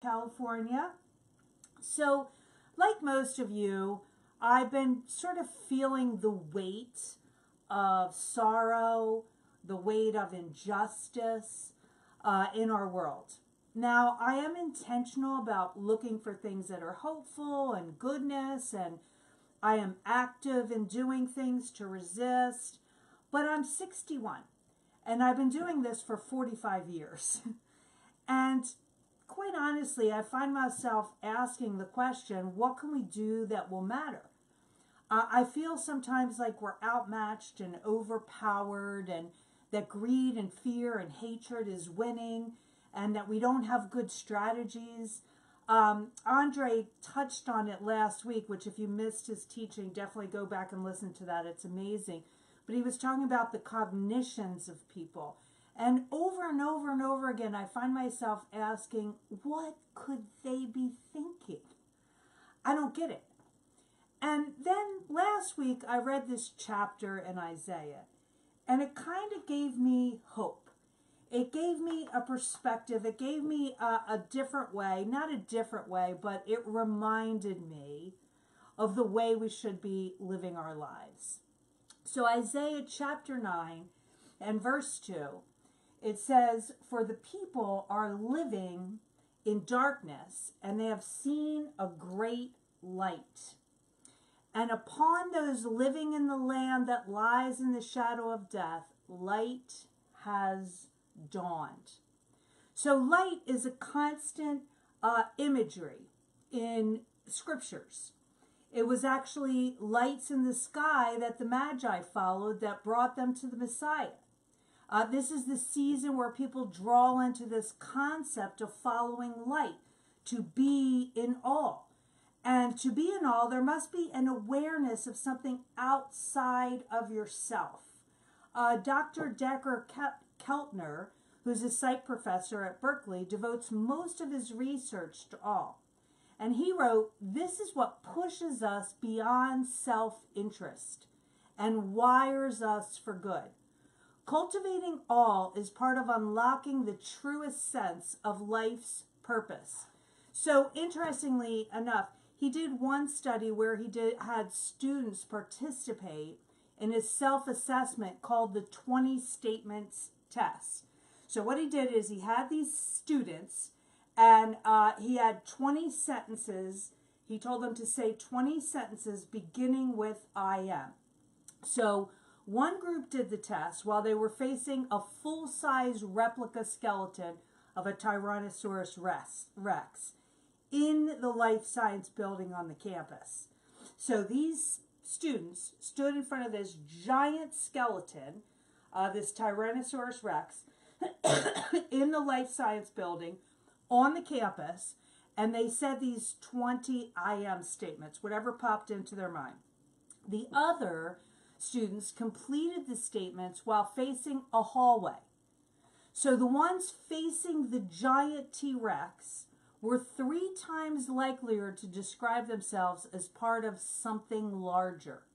California. So, like most of you, I've been sort of feeling the weight of sorrow, the weight of injustice in our world. Now, I am intentional about looking for things that are hopeful and goodness, and I am active in doing things to resist, but I'm 61, and I've been doing this for 45 years. And quite honestly, I find myself asking the question, what can we do that will matter? I feel sometimes like we're outmatched and overpowered, and that greed and fear and hatred is winning, and that we don't have good strategies. Andre touched on it last week, which if you missed his teaching, definitely go back and listen to that. It's amazing. But he was talking about the cognitions of people. And over and over and over again, I find myself asking, what could they be thinking? I don't get it. And then last week, I read this chapter in Isaiah, and it kind of gave me hope. It gave me a perspective. It gave me a different way, not a different way, but it reminded me of the way we should be living our lives. So Isaiah chapter 9 and verse 2, it says, "For the people are living in darkness, and they have seen a great light. And upon those living in the land that lies in the shadow of death, light has dawned." So light is a constant imagery in scriptures. It was actually lights in the sky that the Magi followed that brought them to the Messiah. This is the season where people draw into this concept of following light, to be in awe. And to be in awe, there must be an awareness of something outside of yourself. Dr. Decker Keltner, who's a psych professor at Berkeley, devotes most of his research to awe. And he wrote, "This is what pushes us beyond self-interest and wires us for good. Cultivating awe is part of unlocking the truest sense of life's purpose." So interestingly enough, he did one study where he had students participate in his self-assessment called the 20 Statements Test. So what he did is he had these students, and he had 20 sentences. He told them to say 20 sentences beginning with "I am." So one group did the test while they were facing a full-size replica skeleton of a Tyrannosaurus Rex in the Life Science building on the campus. So these students stood in front of this giant skeleton, this Tyrannosaurus Rex, in the Life Science building on the campus, and they said these 20 "I am" statements, whatever popped into their mind. The other students completed the statements while facing a hallway. So the ones facing the giant T-Rex were 3 times likelier to describe themselves as part of something larger.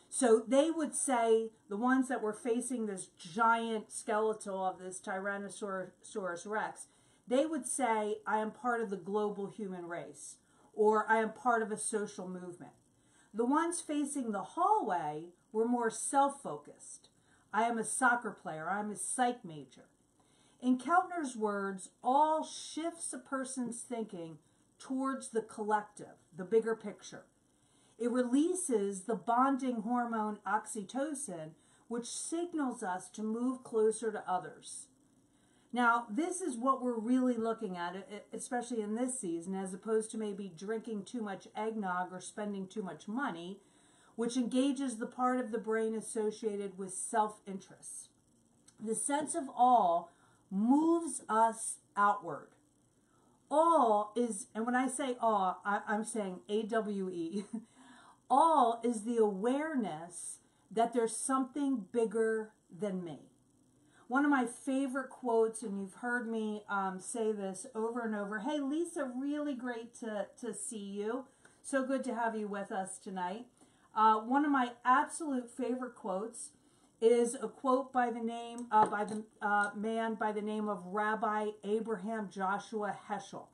So they would say, the ones that were facing this giant skeletal of this Tyrannosaurus Rex, they would say, "I am part of the global human race," or "I am part of a social movement." The ones facing the hallway were more self-focused. "I am a soccer player," "I'm a psych major." In Keltner's words, all shifts a person's thinking towards the collective, the bigger picture. It releases the bonding hormone oxytocin, which signals us to move closer to others. Now, this is what we're really looking at, especially in this season, as opposed to maybe drinking too much eggnog or spending too much money, which engages the part of the brain associated with self-interest. The sense of awe moves us outward. Awe is, and when I say awe, I'm saying AWE. Awe is the awareness that there's something bigger than me. One of my favorite quotes, and you've heard me say this over and over. Hey, Lisa, really great to see you. So good to have you with us tonight. One of my absolute favorite quotes is a quote by the man by the name of Rabbi Abraham Joshua Heschel.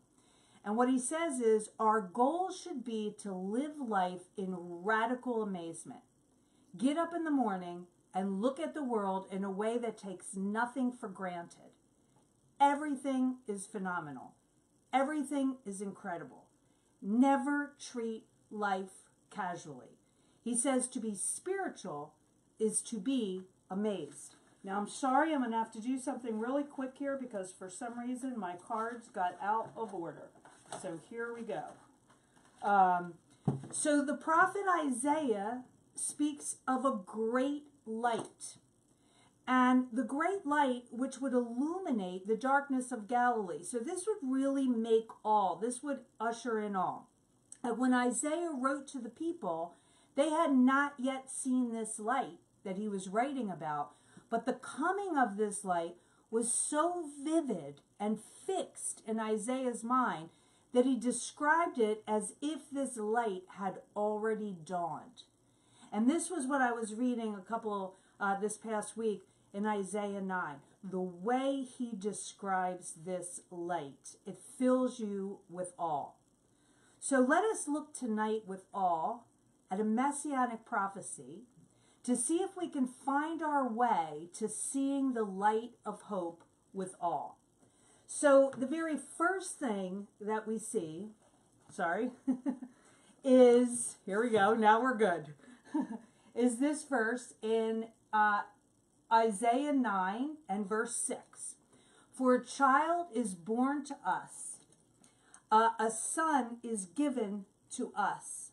And what he says is our goal should be to live life in radical amazement. Get up in the morning and look at the world in a way that takes nothing for granted. Everything is phenomenal. Everything is incredible. Never treat life casually. He says to be spiritual is to be amazed. Now, I'm sorry, I'm going to have to do something really quick here because for some reason my cards got out of order. So here we go. So the prophet Isaiah speaks of a great light. And the great light which would illuminate the darkness of Galilee. So this would really make all. This would usher in all. And when Isaiah wrote to the people, they had not yet seen this light that he was writing about. But the coming of this light was so vivid and fixed in Isaiah's mind that he described it as if this light had already dawned. And this was what I was reading this past week in Isaiah 9. The way he describes this light, it fills you with awe. So let us look tonight with awe at a messianic prophecy to see if we can find our way to seeing the light of hope with awe. So the very first thing that we see, is, here we go, now we're good, is this verse in Isaiah 9 and verse 6. For a child is born to us, a son is given to us.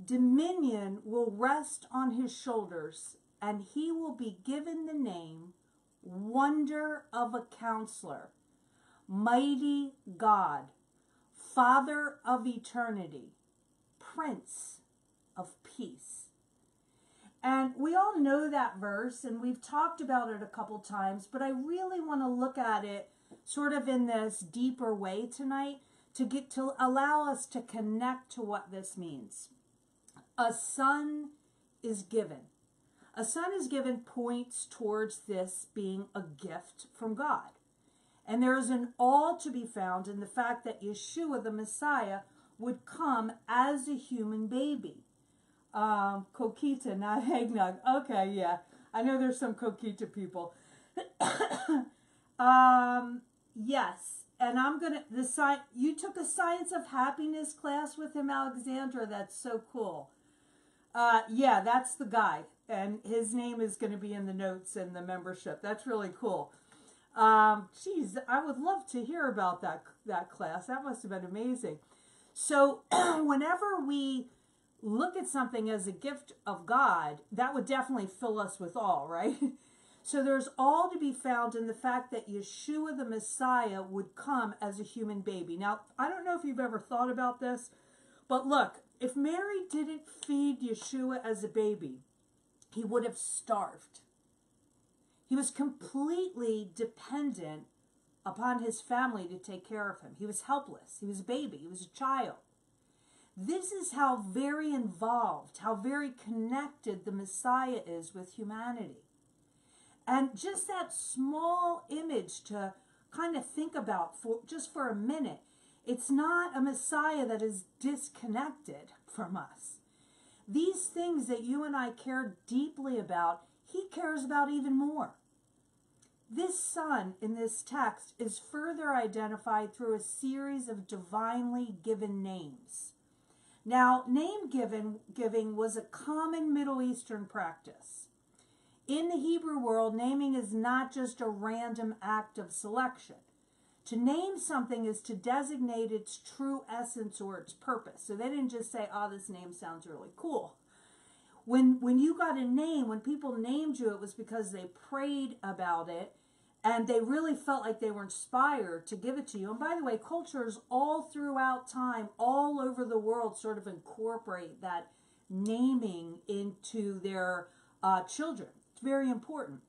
Dominion will rest on his shoulders, and he will be given the name Wonder of a Counselor, Mighty God, Father of Eternity, Prince of Peace. And we all know that verse, and we've talked about it a couple times, but I really want to look at it sort of in this deeper way tonight to allow us to connect to what this means. A son is given. A son is given points towards this being a gift from God. And there is an awe to be found in the fact that Yeshua, the Messiah, would come as a human baby. Coquita, not eggnog. Okay, yeah. I know there's some Coquita people. Yes. And you took a Science of Happiness class with him, Alexandra. That's so cool. Yeah, that's the guy. And his name is going to be in the notes and the membership. That's really cool. Geez, I would love to hear about that class. That must have been amazing. So whenever we look at something as a gift of God, that would definitely fill us with awe, right? So there's awe to be found in the fact that Yeshua, the Messiah, would come as a human baby. Now, I don't know if you've ever thought about this, but look, if Mary didn't feed Yeshua as a baby, he would have starved. He was completely dependent upon his family to take care of him. He was helpless. He was a baby. He was a child. This is how very involved, how very connected the Messiah is with humanity. And just that small image to kind of think about just for a minute, it's not a Messiah that is disconnected from us. These things that you and I care deeply about, he cares about even more. This son in this text is further identified through a series of divinely given names. Now, name giving was a common Middle Eastern practice. In the Hebrew world, naming is not just a random act of selection. To name something is to designate its true essence or its purpose. So they didn't just say, oh, this name sounds really cool. When you got a name, when people named you, it was because they prayed about it and they really felt like they were inspired to give it to you. And by the way, cultures all throughout time, all over the world, sort of incorporate that naming into their children. It's very important.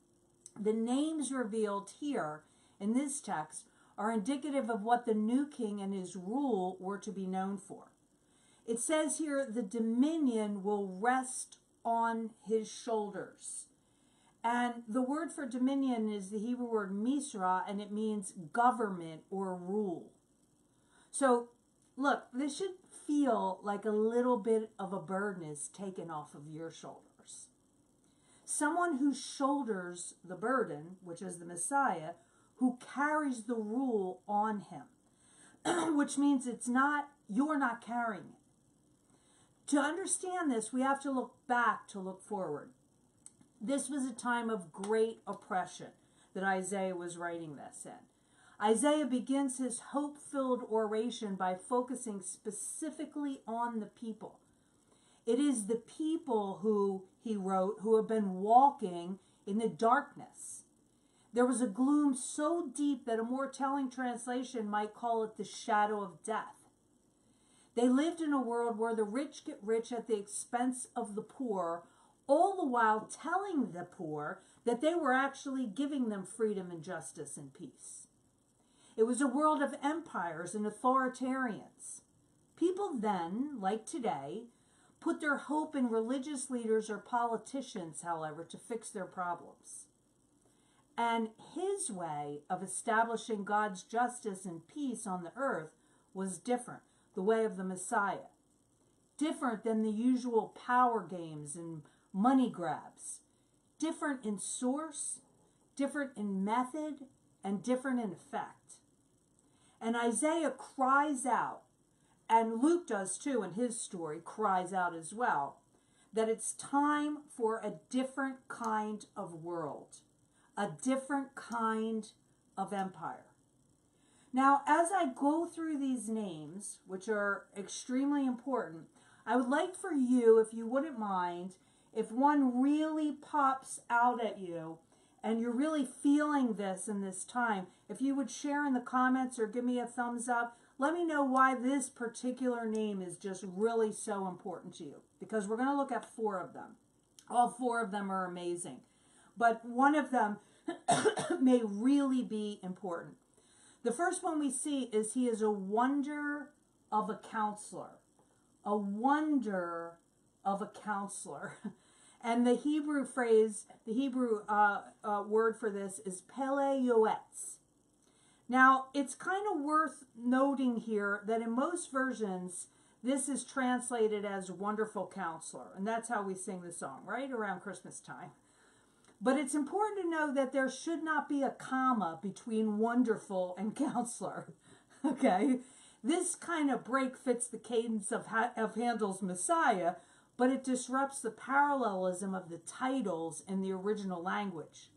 The names revealed here in this text are indicative of what the new king and his rule were to be known for. It says here, the dominion will rest on his shoulders. And the word for dominion is the Hebrew word misra, and it means government or rule. So look, this should feel like a little bit of a burden is taken off of your shoulders. Someone who shoulders the burden, which is the Messiah, who carries the rule on him, which means you're not carrying it. To understand this, we have to look back to look forward. This was a time of great oppression that Isaiah was writing this in. Isaiah begins his hope-filled oration by focusing specifically on the people. It is the people who, he wrote, who have been walking in the darkness. There was a gloom so deep that a more telling translation might call it the shadow of death. They lived in a world where the rich get rich at the expense of the poor, all the while telling the poor that they were actually giving them freedom and justice and peace. It was a world of empires and authoritarians. People then, like today, put their hope in religious leaders or politicians, however, to fix their problems. And his way of establishing God's justice and peace on the earth was different, the way of the Messiah. Different than the usual power games and money grabs. Different in source, different in method, and different in effect. And Isaiah cries out, and Luke does too in his story, cries out as well, that it's time for a different kind of world, a different kind of empire. Now, as I go through these names, which are extremely important, I would like for you, if you wouldn't mind, if one really pops out at you and you're really feeling this in this time, if you would share in the comments or give me a thumbs up, let me know why this particular name is just really so important to you. Because we're going to look at 4 of them. All 4 of them are amazing. But one of them may really be important. The first one we see is he is a wonder of a counselor. A wonder of a counselor. And the Hebrew phrase, the Hebrew word for this is Pele Yoetz. Now, it's kind of worth noting here that in most versions, this is translated as wonderful counselor. And that's how we sing the song, right? Around Christmas time. But it's important to know that there should not be a comma between wonderful and counselor. Okay? This kind of break fits the cadence of Handel's Messiah, but it disrupts the parallelism of the titles in the original language,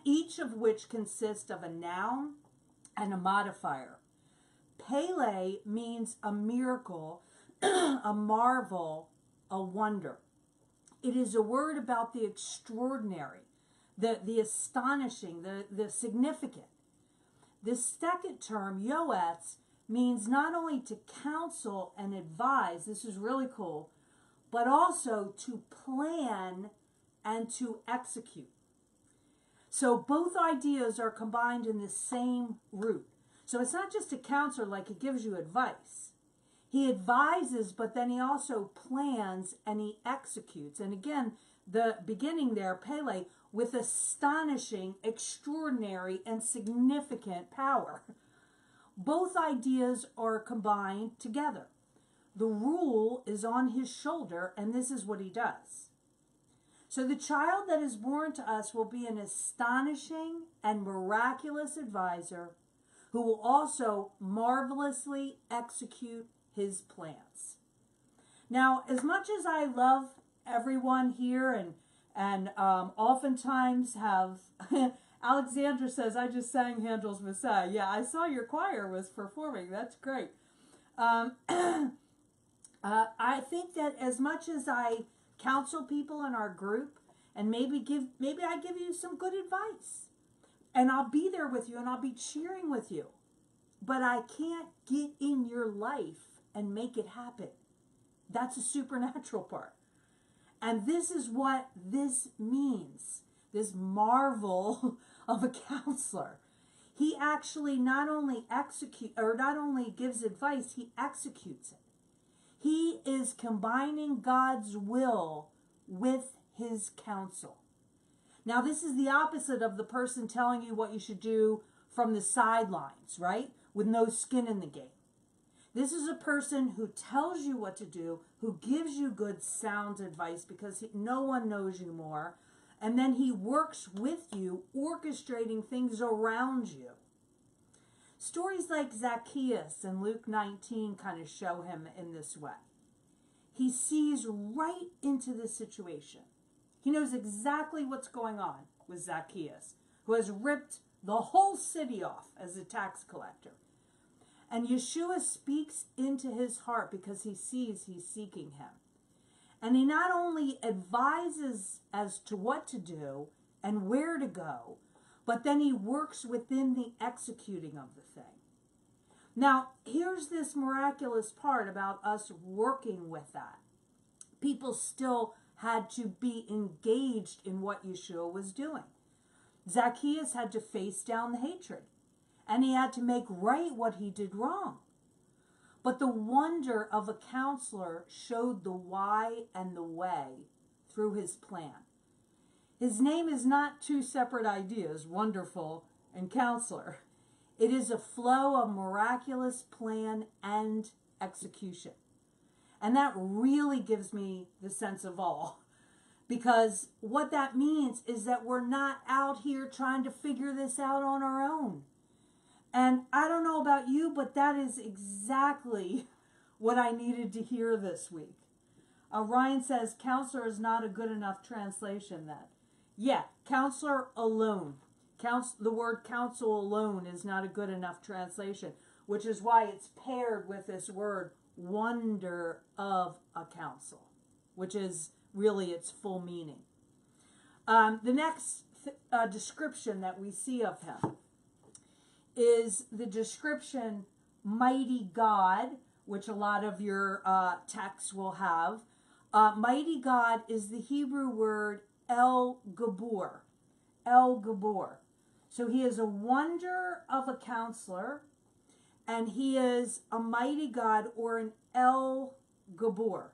each of which consists of a noun and a modifier. Pele means a miracle, a marvel, a wonder. It is a word about the extraordinary, the astonishing, the significant. This second term, Yoetz, means not only to counsel and advise, this is really cool, but also to plan and to execute. So both ideas are combined in the same root. So it's not just a counselor like he gives you advice. He advises, but then he also plans and he executes. And again, the beginning there, Pele, with astonishing, extraordinary, and significant power. Both ideas are combined together. The rule is on his shoulder, and this is what he does. So the child that is born to us will be an astonishing and miraculous advisor who will also marvelously execute his plans. Now, as much as I love everyone here and oftentimes have, Alexandra says, I just sang Handel's Messiah. Yeah, I saw your choir was performing. That's great. I think that as much as I counsel people in our group and maybe I give you some good advice and I'll be there with you and I'll be cheering with you, but I can't get in your life and make it happen. That's a supernatural part. And this is what this means, this marvel of a counselor. He actually not only gives advice, he executes it. He is combining God's will with his counsel. Now, this is the opposite of the person telling you what you should do from the sidelines, right? With no skin in the game. This is a person who tells you what to do, who gives you good sound advice because no one knows you more. And then he works with you, orchestrating things around you. Stories like Zacchaeus in Luke 19 kind of show him in this way. He sees right into the situation. He knows exactly what's going on with Zacchaeus, who has ripped the whole city off as a tax collector. And Yeshua speaks into his heart because he sees he's seeking him. And he not only advises as to what to do and where to go, but then he works within the executing of the thing. Now, here's this miraculous part about us working with that. People still had to be engaged in what Yeshua was doing. Zacchaeus had to face down the hatred, and he had to make right what he did wrong. But the wonder of a counselor showed the why and the way through his plan. His name is not two separate ideas, wonderful and counselor. It is a flow of miraculous plan and execution. And that really gives me the sense of awe. Because what that means is that we're not out here trying to figure this out on our own. And I don't know about you, but that is exactly what I needed to hear this week. Ryan says, counselor is not a good enough translation then. Yeah, counselor alone. The word counsel alone is not a good enough translation, which is why it's paired with this word, wonder of a counsel, which is really its full meaning. The next description that we see of him is the description mighty God, which a lot of your texts will have. Mighty God is the Hebrew word El Gabor. El Gabor. So he is a wonder of a counselor, and he is a mighty God, or an El Gabor.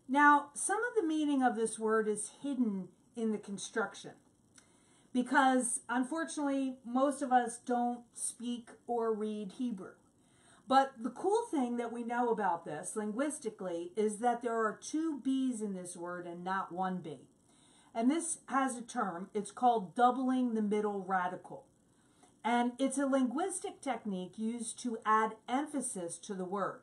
Now, some of the meaning of this word is hidden in the construction, because unfortunately most of us don't speak or read Hebrew. But the cool thing that we know about this linguistically is that there are two B's in this word and not one B. And this has a term, it's called doubling the middle radical. And it's a linguistic technique used to add emphasis to the word.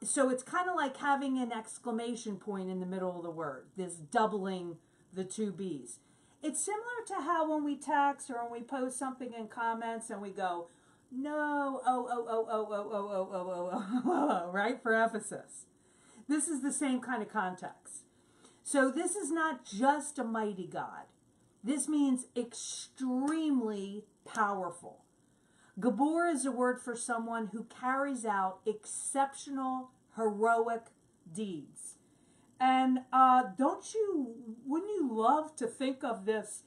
So it's kind of like having an exclamation point in the middle of the word, this doubling the two B's. It's similar to how when we text or when we post something in comments and we go, no, right, for emphasis. This is the same kind of context. So this is not just a mighty God. This means extremely powerful. Gabor is a word for someone who carries out exceptional, heroic deeds. And wouldn't you love to think of this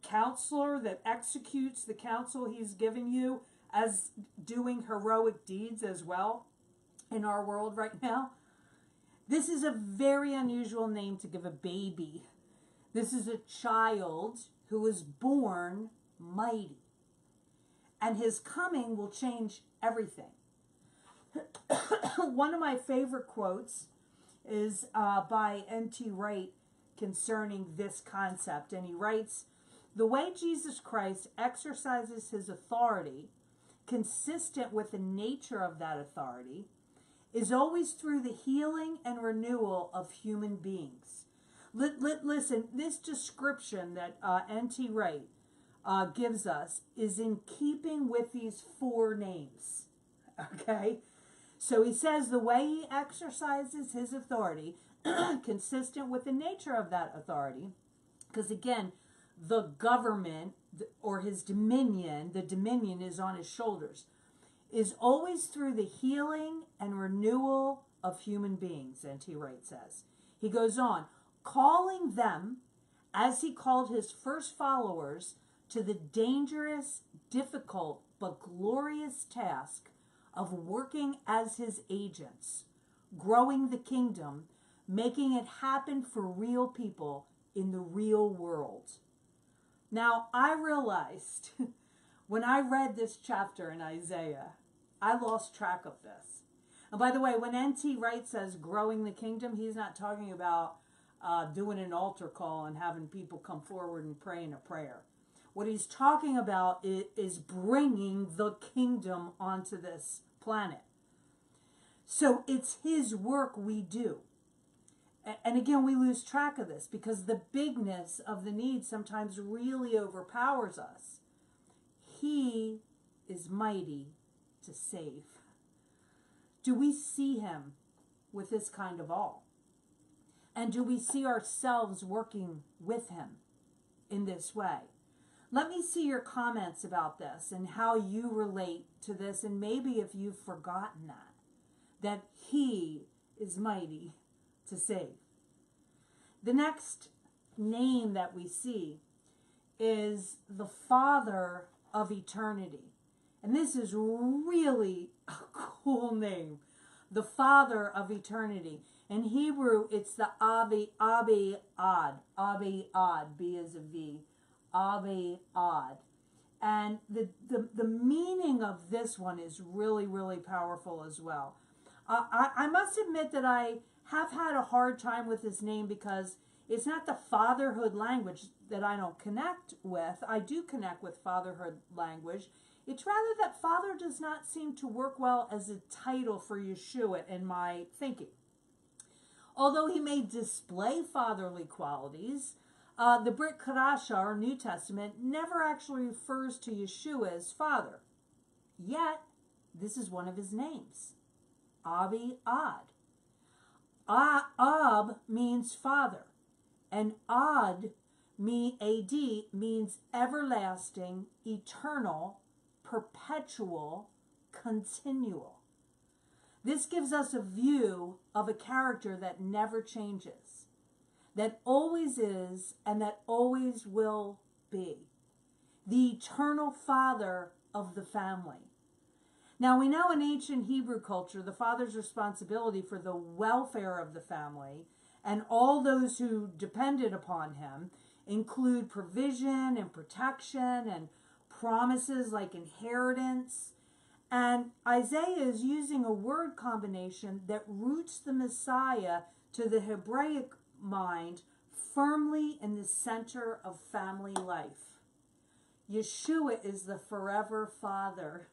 counselor that executes the counsel he's giving you as doing heroic deeds as well in our world right now? This is a very unusual name to give a baby. This is a child who is born mighty. And his coming will change everything. One of my favorite quotes is by N.T. Wright concerning this concept. And he writes, the way Jesus Christ exercises his authority, consistent with the nature of that authority, is always through the healing and renewal of human beings. Listen, this description that N.T. Wright gives us is in keeping with these four names. Okay? So he says the way he exercises his authority, consistent with the nature of that authority, because again, the government or his dominion, the dominion is on his shoulders, is always through the healing and renewal of human beings, N.T. Wright says. He goes on, calling them, as he called his first followers, to the dangerous, difficult, but glorious task of working as his agents, growing the kingdom, making it happen for real people in the real world. Now, I realized when I read this chapter in Isaiah I lost track of this. And by the way, when N.T. Wright says growing the kingdom, he's not talking about doing an altar call and having people come forward and praying a prayer. What he's talking about is bringing the kingdom onto this planet. So it's his work we do. And again, we lose track of this because the bigness of the need sometimes really overpowers us. He is mighty to save. Do we see him with this kind of awe? And do we see ourselves working with him in this way? Let me see your comments about this and how you relate to this, and maybe if you've forgotten that he is mighty to save. The next name that we see is the Father of eternity. And this is really a cool name. The Father of eternity. In Hebrew, it's the Ab-Ad. Ab-Ad, B as a V. Ab-Ad. And the meaning of this one is really, really powerful as well. I must admit that I have had a hard time with this name because it's not the fatherhood language that I don't connect with. I do connect with fatherhood language. It's rather that father does not seem to work well as a title for Yeshua in my thinking. Although he may display fatherly qualities, the Brit Kadasha, or New Testament, never actually refers to Yeshua as father. Yet, this is one of his names. Ab-Ad. Ab means father, and Ad, A-D, means everlasting, eternal, perpetual, continual. This gives us a view of a character that never changes, that always is, and that always will be. The eternal father of the family. Now, we know in ancient Hebrew culture, the father's responsibility for the welfare of the family and all those who depended upon him include provision and protection and promises like inheritance. And Isaiah is using a word combination that roots the Messiah to the Hebraic mind firmly in the center of family life. Yeshua is the forever father.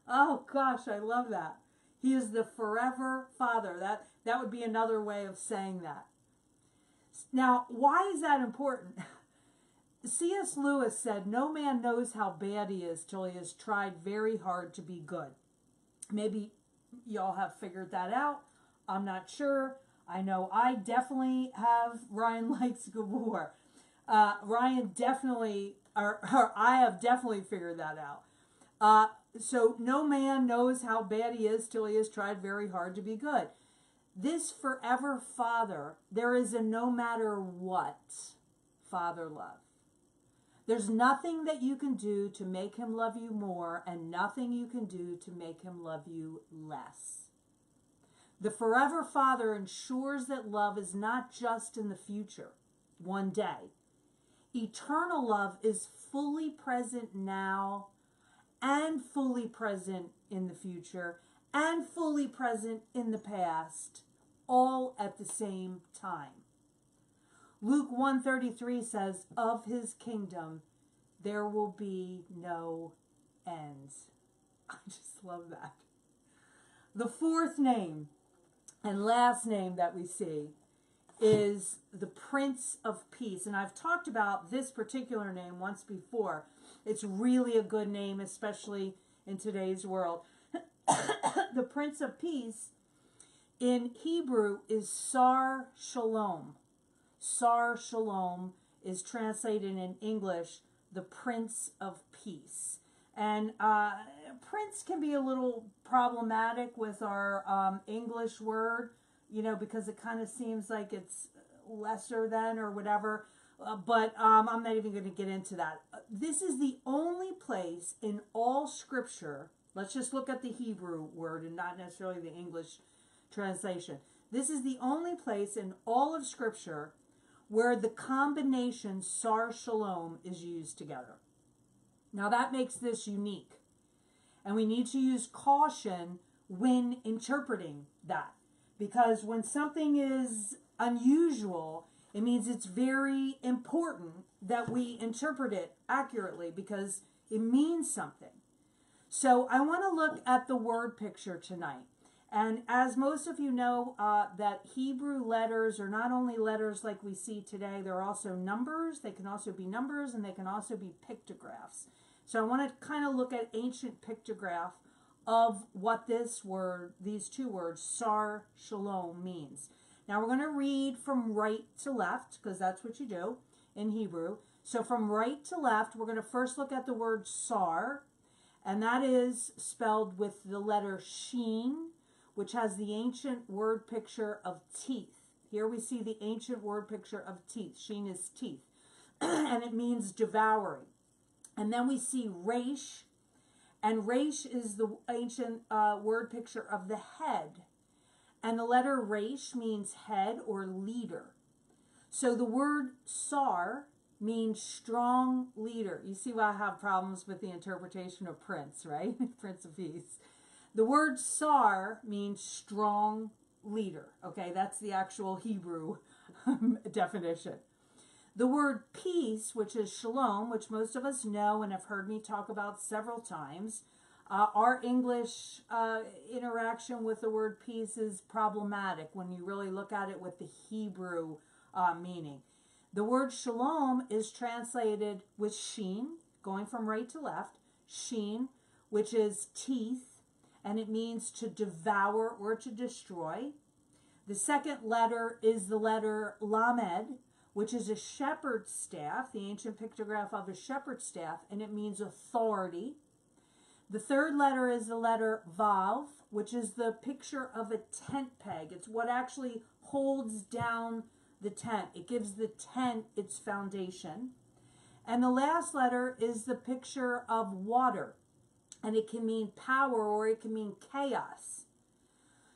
Oh gosh, I love that. He is the forever father. That would be another way of saying that. Now, why is that important? C.S. Lewis said, "No man knows how bad he is till he has tried very hard to be good." Maybe y'all have figured that out. I'm not sure. I know I definitely have. Ryan likes Gabor. Ryan definitely, or I have definitely figured that out. So no man knows how bad he is till he has tried very hard to be good. This forever father, there is a no matter what father love. There's nothing that you can do to make him love you more, and nothing you can do to make him love you less. The forever father ensures that love is not just in the future, one day. Eternal love is fully present now, and fully present in the future, and fully present in the past, all at the same time. Luke 1:33 says, "Of his kingdom there will be no end." I just love that. The fourth name and last name that we see is the Prince of Peace. And I've talked about this particular name once before. It's really a good name, especially in today's world. The Prince of Peace in Hebrew is Sar Shalom. Sar Shalom is translated in English, the Prince of Peace. And Prince can be a little problematic with our English word, because it kind of seems like it's lesser than or whatever. But I'm not even going to get into that. This is the only place in all Scripture, let's just look at the Hebrew word and not necessarily the English translation. This is the only place in all of Scripture where the combination Sar Shalom is used together. Now that makes this unique. And we need to use caution when interpreting that. Because when something is unusual, it means it's very important that we interpret it accurately because it means something. So I want to look at the word picture tonight. And as most of you know, that Hebrew letters are not only letters like we see today, they're also numbers. They can also be numbers, and they can also be pictographs. So I want to kind of look at ancient pictograph of what this word, these two words, Sar Shalom, means. Now we're going to read from right to left, because that's what you do in Hebrew. So from right to left, we're going to first look at the word Sar, and that is spelled with the letter Sheen, which has the ancient word picture of teeth. Here we see the ancient word picture of teeth. Sheen is teeth. And it means devouring. And then we see Resh, and Resh is the ancient word picture of the head. And the letter Resh means head or leader. So the word Sar means strong leader. You see why I have problems with the interpretation of Prince, right? Prince of Peace. The word Sar means strong leader. Okay, that's the actual Hebrew definition. The word peace, which is shalom, which most of us know and have heard me talk about several times, our English interaction with the word peace is problematic when you really look at it with the Hebrew meaning. The word shalom is translated with sheen, going from right to left, sheen, which is teeth, and it means to devour or to destroy. The second letter is the letter lamed, which is a shepherd's staff, the ancient pictograph of a shepherd's staff, and it means authority. The third letter is the letter vav, which is the picture of a tent peg. It's what actually holds down the tent. It gives the tent its foundation. And the last letter is the picture of water, and it can mean power or it can mean chaos.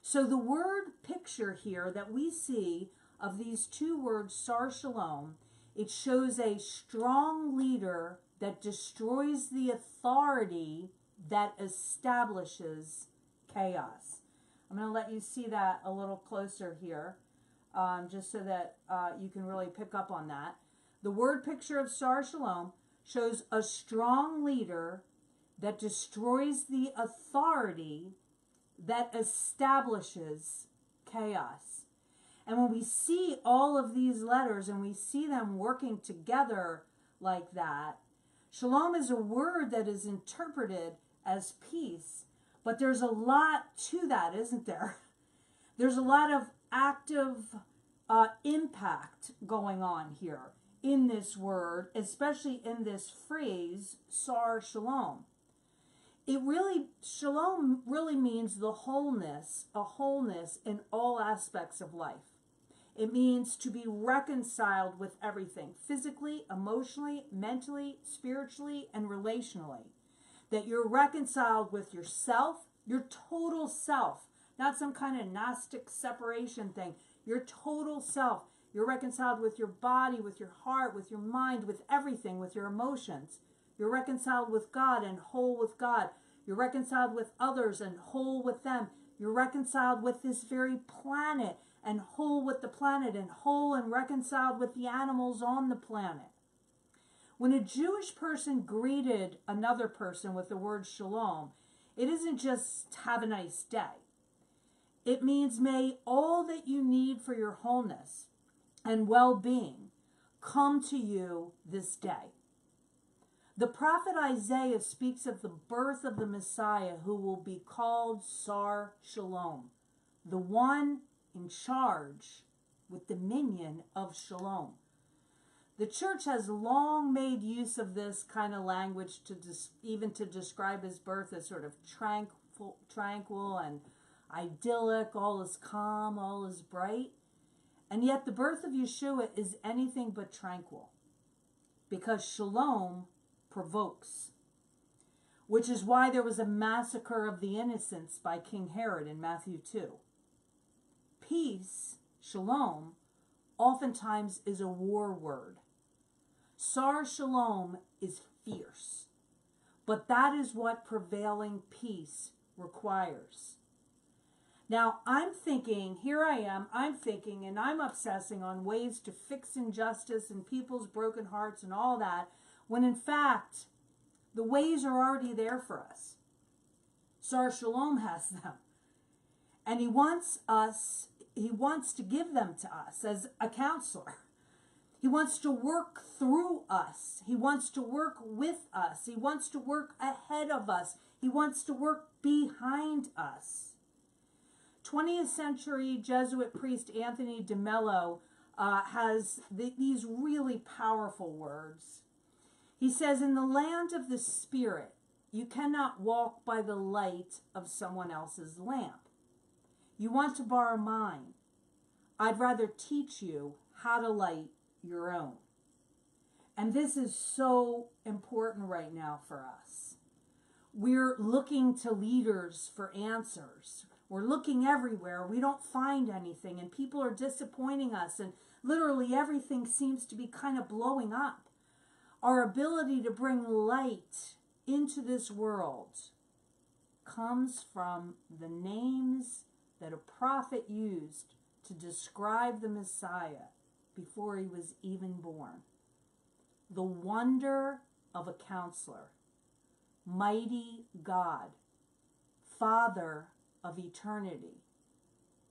So the word picture here that we see of these two words, Sar Shalom, it shows a strong leader that destroys the authority that establishes chaos. I'm going to let you see that a little closer here, just so that you can really pick up on that. The word picture of Sar Shalom shows a strong leader that destroys the authority that establishes chaos. And when we see all of these letters and we see them working together like that, shalom is a word that is interpreted as peace, but there's a lot to that, isn't there? There's a lot of active impact going on here in this word, especially in this phrase, Sar Shalom. Shalom really means the wholeness, a wholeness in all aspects of life. It means to be reconciled with everything, physically, emotionally, mentally, spiritually, and relationally. That you're reconciled with yourself, your total self, not some kind of Gnostic separation thing. Your total self. You're reconciled with your body, with your heart, with your mind, with everything, with your emotions. You're reconciled with God and whole with God. You're reconciled with others and whole with them. You're reconciled with this very planet and whole with the planet and whole and reconciled with the animals on the planet. When a Jewish person greeted another person with the word shalom, it isn't just have a nice day. It means may all that you need for your wholeness and well-being come to you this day. The prophet Isaiah speaks of the birth of the Messiah who will be called Sar Shalom, the one in charge with dominion of Shalom. The church has long made use of this kind of language even to describe his birth as sort of tranquil and idyllic, all is calm, all is bright. And yet the birth of Yeshua is anything but tranquil, because Shalom provokes, which is why there was a massacre of the innocents by King Herod in Matthew 2. Peace, Shalom, oftentimes is a war word. Sar Shalom is fierce. but that is what prevailing peace requires. Now, I'm thinking, here I am, I'm thinking, and I'm obsessing on ways to fix injustice and people's broken hearts and all that, when in fact, the ways are already there for us. Sar Shalom has them. And he wants to give them to us as a counselor. He wants to work through us. He wants to work with us. He wants to work ahead of us. He wants to work behind us. 20th century Jesuit priest Anthony de Mello has these really powerful words. He says, in the land of the Spirit, you cannot walk by the light of someone else's lamp. You want to borrow mine. I'd rather teach you how to light your own. And this is so important right now for us. We're looking to leaders for answers. We're looking everywhere. We don't find anything, and people are disappointing us, and literally everything seems to be kind of blowing up. Our ability to bring light into this world comes from the names that a prophet used to describe the Messiah before he was even born. The wonder of a counselor, mighty God, Father of eternity,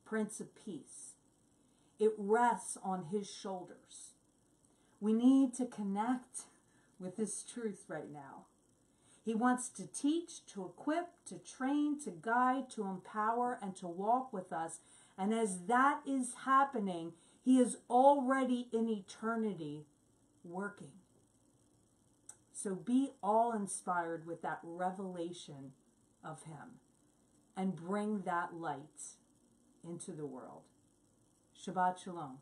Prince of Peace. It rests on his shoulders. We need to connect with this truth right now. He wants to teach, to equip, to train, to guide, to empower, and to walk with us. And as that is happening, he is already in eternity working. So be all inspired with that revelation of him and bring that light into the world. Shabbat Shalom.